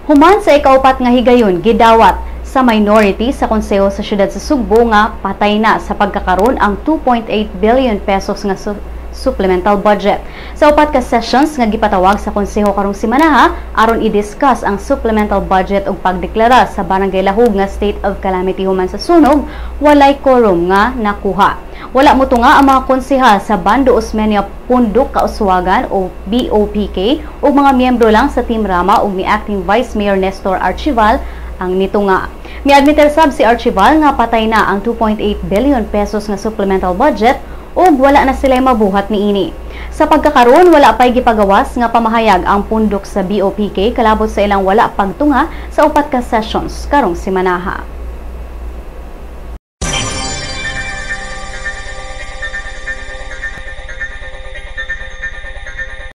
Human sa ikaupat nga higayon gidawat sa minority sa konseho sa syudad sa Sugbo nga patay na sa pagkakaroon ang 2.8 billion pesos nga supplemental budget. Sa upat ka sessions nga gipatawag sa konseho karong simana aron i-discuss ang supplemental budget ug pagdeklara sa Barangay Lahug nga state of calamity human sa sunog, walay quorum nga nakuha. Wala mo nga ang mga konsehal sa Bando Osmeña Pundok Kauswagan o BOPK ug mga miyembro lang sa Team Rama ug ni Acting Vice Mayor Nestor Archival ang nito nga. Miadmitter sab si Archival nga patay na ang 2.8 billion pesos nga supplemental budget ug wala na sila'y mabuhat niini. Sa pagkakaroon, wala pa'y gipagawas nga pamahayag ang pundok sa BOPK kalabot sa ilang wala pagtunga sa upat ka sessions karong simanaha.